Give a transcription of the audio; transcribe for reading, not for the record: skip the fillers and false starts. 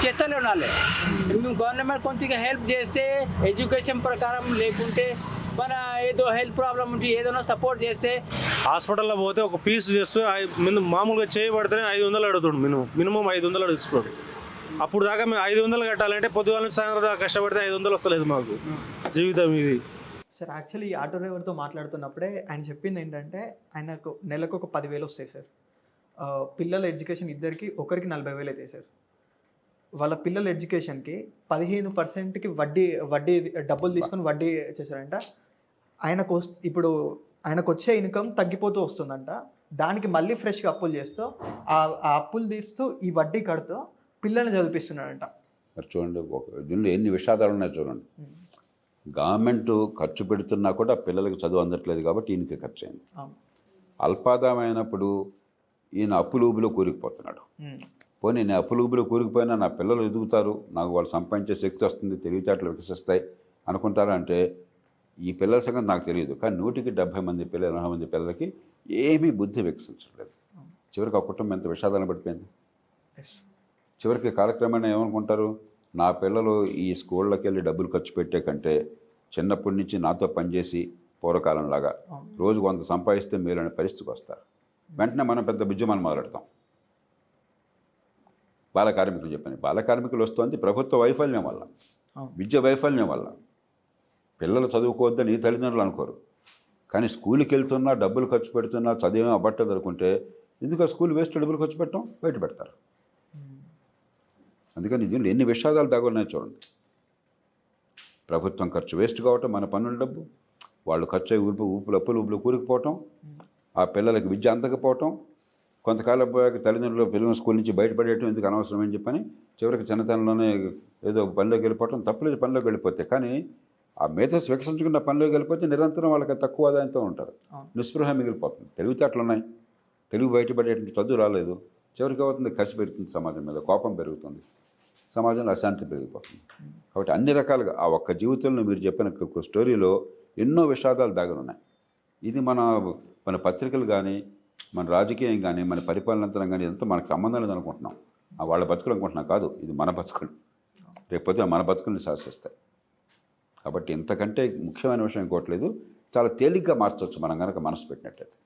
చేస్తూనే ఉండాలి. మేము గవర్నమెంట్ కొంచెం హెల్ప్ చేస్తే ఎడ్యుకేషన్ ప్రకారం లేకుంటే మన ఏదో హెల్త్ ప్రాబ్లం ఉంటే ఏదైనా సపోర్ట్ చేస్తే. హాస్పిటల్లో పోతే ఒక పీస్ చేస్తే మామూలుగా చేయబడితేనే 500 అడుగుతాడు. మినిమం 500 అడుగుతున్నాడు. అప్పుడు దాకా మేము 500 కట్టాలంటే పొద్దుగాల నుంచి సాయంత్రం దాకా కష్టపడితే 500 వస్తలేదు మాకు. జీవితం ఇది. సార్ యాక్చువల్లీ ఈ ఆటో డ్రైవర్తో మాట్లాడుతున్నప్పుడే ఆయన చెప్పింది ఏంటంటే ఆయనకు నెలకు ఒక 10,000 వస్తాయి సార్. పిల్లల ఎడ్యుకేషన్ ఇద్దరికి ఒకరికి 40,000 అవుతాయి సార్. వాళ్ళ పిల్లల ఎడ్యుకేషన్కి 15%కి వడ్డీ డబ్బులు తీసుకొని వడ్డీ చేశారంట. ఇప్పుడు ఆయనకు వచ్చే ఇన్కమ్ తగ్గిపోతూ వస్తుందంట. దానికి మళ్ళీ ఫ్రెష్గా అప్పులు చేస్తూ ఆ అప్పులు తీరుస్తూ ఈ వడ్డీ కడుతూ పిల్లల్ని చదివిస్తున్నాడంట. మరి చూడండి, దీనిలో ఎన్ని విషాదాలు ఉన్నాయో చూడండి. గవర్నమెంట్ ఖర్చు పెడుతున్నా కూడా పిల్లలకి చదువు అందట్లేదు కాబట్టి ఈయనకి ఖర్చు అయింది. అల్పాదాయం అయినప్పుడు ఈయన అప్పులు కూరుకుపోతున్నాడు. పోనీ నేను అప్పులు కూరుకుపోయినా నా పిల్లలు ఎదుగుతారు, నాకు వాళ్ళు సంపాదించే శక్తి వస్తుంది, తెలివితేటలు వికసిస్తాయి అనుకుంటారా అంటే ఈ పిల్లల సంగతి నాకు తెలియదు. కానీ 100కి 70 మంది పిల్లలు 80 మంది పిల్లలకి ఏమీ బుద్ధి వికసించట్లేదు. చివరికి ఆ కుటుంబం ఎంత విషాదాన్ని పడిపోయింది. చివరికి కాలక్రమేణా ఏమనుకుంటారు, నా పిల్లలు ఈ స్కూళ్ళకి వెళ్ళి డబ్బులు ఖర్చు పెట్టే కంటే చిన్నప్పటి నుంచి నాతో పనిచేసి పూర్వకాలంలాగా రోజు కొంత సంపాదిస్తే మేలనే పరిస్థితికి వస్తారు. వెంటనే మనం పెద్ద ఉద్యమాన్ని మొదలెడతాం. బాల కార్మికులు చెప్పని బాల కార్మికులు వస్తుంది ప్రభుత్వ వైఫల్యం వల్ల, విద్య వైఫల్యం వల్ల. పిల్లలు చదువుకోవద్దని తల్లిదండ్రులు అనుకోరు, కానీ స్కూల్కి వెళ్తున్నా డబ్బులు ఖర్చు పెడుతున్నా చదివేమో అబ్బట్టదు అనుకుంటే ఎందుకు ఆ స్కూల్ వేస్ట్ డబ్బులు ఖర్చు పెట్టడం బయట పెడతారు. అందుకని దీనిలో ఎన్ని విషాదాలు దాగున్నాయో చూడండి. ప్రభుత్వం ఖర్చు వేస్ట్ కావటం, మన పన్నుల డబ్బు వాళ్ళు ఖర్చు అయ్యి అప్పులు కూరుకుపోవటం, ఆ పిల్లలకి విద్య అందకపోవటం, కొంతకాలం పోయాక తల్లిదండ్రులు పిల్లల స్కూల్ నుంచి బయటపడేయటం ఎందుకు అనవసరం అని చెప్పని చివరికి చిన్నతనంలోనే ఏదో పనిలోకి వెళ్ళిపోవటం. తప్పులేదు పనిలోకి వెళ్ళిపోతే, కానీ ఆ మేధస్సు వికసించుకున్న పనిలోకి వెళ్ళిపోతే నిరంతరం వాళ్ళకి తక్కువ ఆదాయంతో ఉంటారు, నిస్పృహ మిగిలిపోతుంది. తెలివితేటలు ఉన్నాయి, తెలుగు బయటపడేటువంటి చదువు రాలేదు, చివరికి అవుతుంది కసి పెరుగుతుంది, సమాజం మీద కోపం పెరుగుతుంది, సమాజంలో అశాంతి పెరిగిపోతుంది. కాబట్టి అన్ని రకాలుగా ఆ ఒక్క జీవితంలో మీరు చెప్పిన స్టోరీలో ఎన్నో విషాదాలు దాగి ఉన్నాయి. ఇది మన పత్రికలు కానీ మన రాజకీయం కానీ మన పరిపాలనంతరం కానీ ఇదంతా మనకు సంబంధం లేదనుకుంటున్నాం. వాళ్ళ బతుకులు అనుకుంటున్నాం, కాదు, ఇది మన బతుకులు. రేపొద్దున మన బతుకుల్ని శాసిస్తాయి. కాబట్టి ఇంతకంటే ముఖ్యమైన విషయం ఇంకోట్లేదు. చాలా తేలిగ్గా మార్చవచ్చు మనం కనుక మనసు పెట్టినట్లయితే.